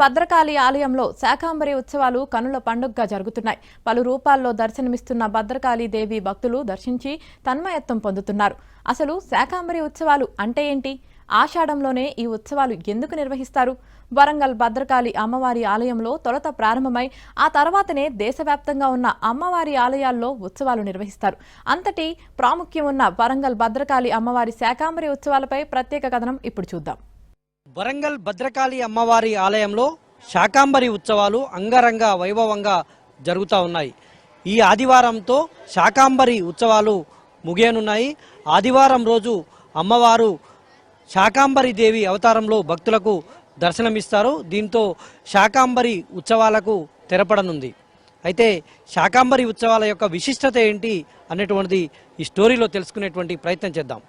భద్రకాళి ఆలయంలో శాకాంబరి ఉత్సవాలు కనుల పండుగగా జరుగుతున్నాయి. పలు రూపాల్లో దర్శనమిస్తున్న భద్రకాళి దేవి భక్తులు దర్శించి తన్మయత్వం పొందుతున్నారు. అసలు శాకాంబరి ఉత్సవాలు అంటే ఏంటి? ఆషాఢంలోనే ఈ ఉత్సవాలు ఎందుకు నిర్వహిస్తారు? వరంగల్ భద్రకాళి అమ్మవారి ఆలయంలో తొలుత ప్రారంభమై ఆ తర్వాతనే దేశవ్యాప్తంగా ఉన్న అమ్మవారి ఆలయాల్లో ఉత్సవాలు నిర్వహిస్తారు. అంతటి ప్రాముఖ్యం ఉన్న వరంగల్ భద్రకాళి అమ్మవారి శాకాంబరి ఉత్సవాలపై ప్రత్యేక కథనం ఇప్పుడు చూద్దాం. వరంగల్ భద్రకాళి అమ్మవారి ఆలయంలో శాకాంబరి ఉత్సవాలు అంగరంగ వైభవంగా జరుగుతూ ఉన్నాయి. ఈ ఆదివారంతో శాకాంబరి ఉత్సవాలు ముగియనున్నాయి. ఆదివారం రోజు అమ్మవారు శాకాంబరి దేవి అవతారంలో భక్తులకు దర్శనమిస్తారు. దీంతో శాకాంబరి ఉత్సవాలకు తెరపడనుంది. అయితే శాకాంబరి ఉత్సవాల యొక్క విశిష్టత ఏంటి అనేటువంటిది ఈ స్టోరీలో తెలుసుకునేటువంటి ప్రయత్నం చేద్దాం.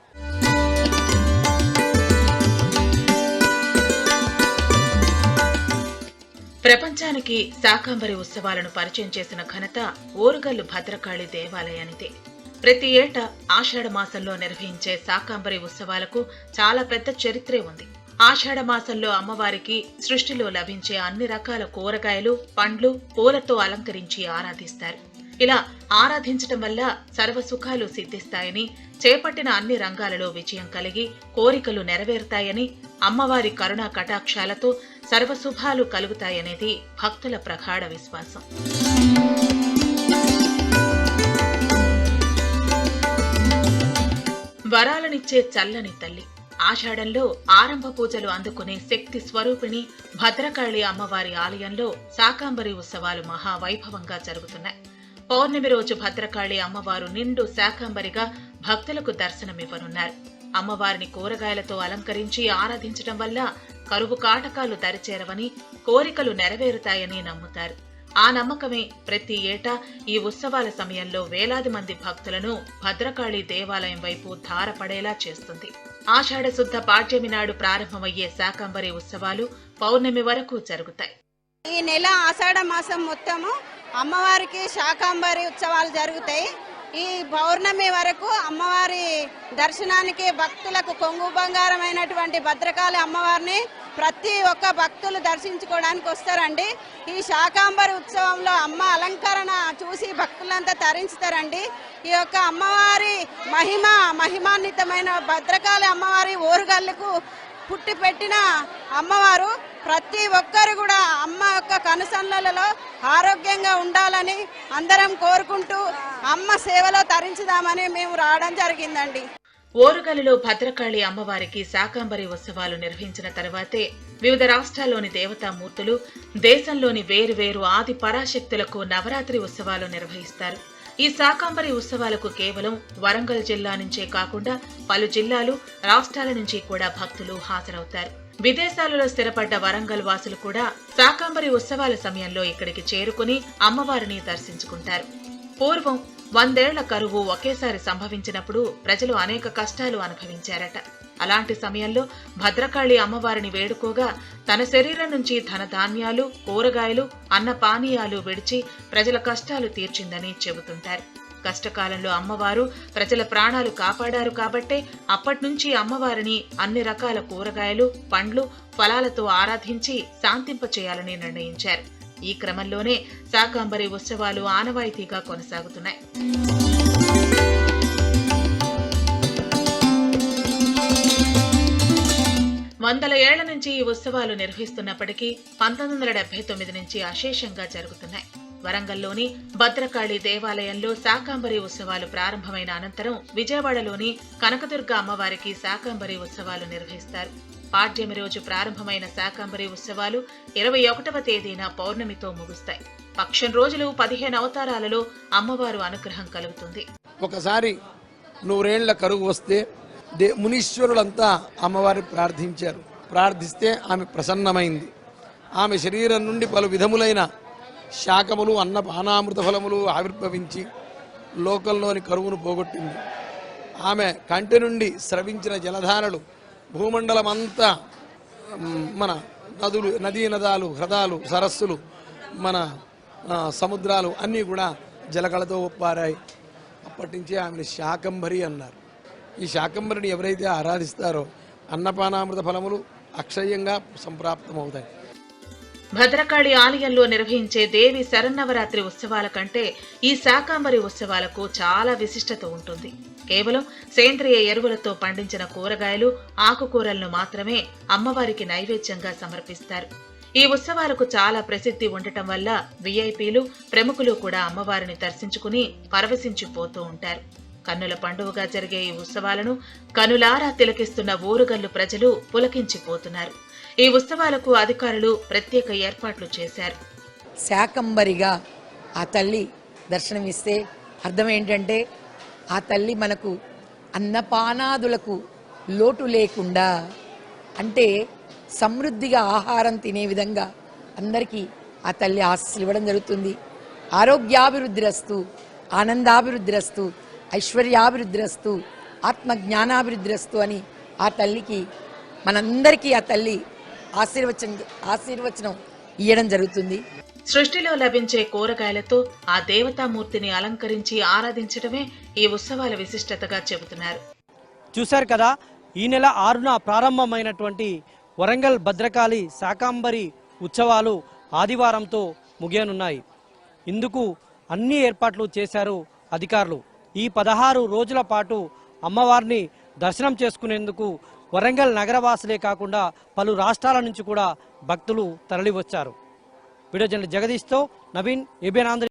ప్రపంచానికి శాకాంబరి ఉత్సవాలను పరిచయం చేసిన ఘనత ఓరుగల్లు భద్రకాళి దేవాలయానిదే. ప్రతి ఏటా ఆషాఢ మాసంలో నిర్వహించే శాకాంబరి ఉత్సవాలకు చాలా పెద్ద చరిత్రే ఉంది. ఆషాఢ మాసంలో అమ్మవారికి సృష్టిలో లభించే అన్ని రకాల కూరగాయలు, పండ్లు, పూలతో అలంకరించి ఆరాధిస్తారు. ఇలా ఆరాధించటం వల్ల సర్వసుఖాలు సిద్ధిస్తాయని, చేపట్టిన అన్ని రంగాలలో విజయం కలిగి కోరికలు నెరవేరుతాయని, అమ్మవారి కరుణా కటాక్షాలతో సర్వశుభాలు కలుగుతాయనేది భక్తుల ప్రగాఢ విశ్వాసం. వరాలనిచ్చే చల్లని తల్లి. ఆషాఢంలో ఆరంభ పూజలు అందుకునే శక్తి స్వరూపిణి భద్రకాళి అమ్మవారి ఆలయంలో శాకాంబరి ఉత్సవాలు మహావైభవంగా జరుగుతున్నాయి. పౌర్ణమి రోజు భద్రకాళి అమ్మవారు నిండు శాకాంబరిగా భక్తులకు దర్శనమివ్వనున్నారు. అమ్మవారిని కూరగాయలతో అలంకరించి ఆరాధించడం వల్ల కరువు కాటకాలు దరిచేరవని, కోరికలు నెరవేరుతాయని నమ్ముతారు. ఆ నమ్మకమే ప్రతి ఏటా ఈ ఉత్సవాల సమయంలో వేలాది మంది భక్తులను భద్రకాళి దేవాలయం వైపు ధారపడేలా చేస్తుంది. ఆషాఢ శుద్ధ పాడ్యమి నాడు ప్రారంభమయ్యే శాకాంబరి ఉత్సవాలు పౌర్ణమి వరకు జరుగుతాయి. ఈ నెల ఆషాఢ మాసం మొత్తము అమ్మవారికి శాకాంబరి ఉత్సవాలు జరుగుతాయి. ఈ పౌర్ణమి వరకు అమ్మవారి దర్శనానికి భక్తులకు కొంగు బంగారమైనటువంటి భద్రకాళి అమ్మవారిని ప్రతి ఒక్క భక్తులు దర్శించుకోవడానికి వస్తారండి. ఈ శాకాంబరి ఉత్సవంలో అమ్మ అలంకరణ చూసి భక్తులంతా తరించుతారండి. ఈ యొక్క అమ్మవారి మహిమాన్వితమైన భద్రకాళి అమ్మవారి ఓరుగల్లుకు పుట్టి పెట్టిన అమ్మవారు ప్రతి ఒక్కరు కూడా అమ్మ యొక్క కనుసన్నలలో ఆరోగ్యంగా ఉండాలని అందరం కోరుకుంటూ అమ్మ సేవలో తరించుదామని మేము రావడం జరిగిందండి. ఓరుగల్లులో భద్రకాళి అమ్మవారికి శాకాంబరి ఉత్సవాలు నిర్వహించిన తర్వాతే వివిధ రాష్ట్రాల్లోని దేవతామూర్తులు, దేశంలోని వేరువేరు ఆది పరాశక్తులకు నవరాత్రి ఉత్సవాలు నిర్వహిస్తారు. ఈ శాకాంబరి ఉత్సవాలకు కేవలం వరంగల్ జిల్లా నుంచే కాకుండా పలు జిల్లాలు, రాష్ట్రాల నుంచి కూడా భక్తులు హాజరవుతారు. విదేశాలలో స్థిరపడ్డ వరంగల్ వాసులు కూడా శాకాంబరి ఉత్సవాల సమయంలో ఇక్కడికి చేరుకుని అమ్మవారిని దర్శించుకుంటారు. పూర్వం 100 ఏళ్ల కరువు ఒకేసారి సంభవించినప్పుడు ప్రజలు అనేక కష్టాలు అనుభవించారట. అలాంటి సమయంలో భద్రకాళి అమ్మవారిని వేడుకోగా తన శరీరం నుంచి ధన ధాన్యాలు, కూరగాయలు, అన్న పానీయాలు విడిచి ప్రజల కష్టాలు తీర్చిందని చెబుతుంటారు. కష్టకాలంలో అమ్మవారు ప్రజల ప్రాణాలు కాపాడారు కాబట్టే అప్పట్నుంచి అమ్మవారిని అన్ని రకాల కూరగాయలు, పండ్లు, ఫలాలతో ఆరాధించి శాంతింపచేయాలని నిర్ణయించారు. ఈ క్రమంలోనే శాకాంబరి ఉత్సవాలు ఆనవాయితీగా కొనసాగుతున్నాయి. వందల ఏళ్ల నుంచి ఈ ఉత్సవాలు నిర్వహిస్తున్నప్పటికీ 1979 నుంచి అశేషంగా జరుగుతున్నాయి. వరంగల్లోని భద్రకాళి దేవాలయంలో శాకాంబరి ఉత్సవాలు ప్రారంభమైన అనంతరం విజయవాడలోని కనకదుర్గ అమ్మవారికి శాకాంబరి ఉత్సవాలు నిర్వహిస్తారు. పాడ్యమి రోజు ప్రారంభమైన శాకాంబరి ఉత్సవాలు 21వ తేదీన పౌర్ణమితో ముగుస్తాయి. పక్షం రోజులు 15 అవతారాలలో అమ్మవారు అనుగ్రహం కలుగుతుంది. ఒకసారి 100 ఏళ్ల కరువు వస్తే మునీశ్వరులంతా అమ్మవారిని ప్రార్థించారు. ప్రార్థిస్తే ఆమె ప్రసన్నమైంది. ఆమె శరీరం నుండి పలు విధములైన శాకములు, అన్నపానామృత ఫలములు ఆవిర్భవించి లోకంలోని కరువును పోగొట్టింది. ఆమె కంటి నుండి స్రవించిన జలధారలు భూమండలమంతా, మన నదులు, నదీ నదాలు, హ్రదాలు, సరస్సులు, మన సముద్రాలు అన్నీ కూడా జలకళతో ఒప్పారాయి. అప్పటి నుంచే ఆమెను శాకంబరి అన్నారు. ఈ శాకంబరిని ఎవరైతే ఆరాధిస్తారో అన్నపానామృత ఫలములు అక్షయంగా సంప్రాప్తమవుతాయి. భద్రకాళి ఆలయంలో నిర్వహించే దేవి శరన్నవరాత్రి ఉత్సవాల కంటే ఈ శాకాంబరి ఉత్సవాలకు చాలా విశిష్టత ఉంటుంది. కేవలం సేంద్రియ ఎరువులతో పండించిన కూరగాయలు, ఆకుకూరలను మాత్రమే అమ్మవారికి నైవేద్యంగా సమర్పిస్తారు. ఈ ఉత్సవాలకు చాలా ప్రసిద్ధి ఉండటం వల్ల విఐపీలు, ప్రముఖులు కూడా అమ్మవారిని దర్శించుకుని పరవశించిపోతూ ఉంటారు. కన్నుల పండుగగా జరిగే ఈ ఉత్సవాలను కనులారా తిలకిస్తున్న ఊరుగల్లు ప్రజలు పులకించిపోతున్నారు. ఈ ఉత్సవాలకు అధికారులు ప్రత్యేక ఏర్పాట్లు చేశారు. శాకంబరిగా ఆ తల్లి దర్శనమిస్తే అర్థం ఏంటంటే ఆ తల్లి మనకు అన్నపానాదులకు లోటు లేకుండా, అంటే సమృద్ధిగా ఆహారం తినే విధంగా అందరికీ ఆ తల్లి ఆశీస్సులు ఇవ్వడం జరుగుతుంది. ఆరోగ్యాభివృద్ధిరస్తు, ఆనందాభివృద్ధిరస్తు, ఐశ్వర్యాభివృద్ధిరస్తు, ఆత్మజ్ఞానాభివృద్ధిరస్తు అని ఆ తల్లికి మనందరికీ ఆ తల్లి ఆశీర్వచనం ఇవ్వడం జరుగుతుంది. సృష్టిలో లభించే కూరగాయలతో ఆ దేవతామూర్తిని అలంకరించి ఆరాధించడమే ఈ ఉత్సవాల విశిష్టతగా చెబుతున్నారు. చూశారు కదా, ఈ నెల 6న ప్రారంభమైనటువంటి వరంగల్ భద్రకాళి శాకాంబరి ఉత్సవాలు ఆదివారంతో ముగియనున్నాయి. ఇందుకు అన్ని ఏర్పాట్లు చేశారు అధికారులు. ఈ 16 రోజుల పాటు అమ్మవారిని దర్శనం చేసుకునేందుకు వరంగల్ నగరవాసులే కాకుండా పలు రాష్ట్రాల నుంచి కూడా భక్తులు తరలివచ్చారు. వీడియో జర్నలిస్ట్ జగదీష్తో నవీన్, ఏబిఎన్ ఆంధ్ర.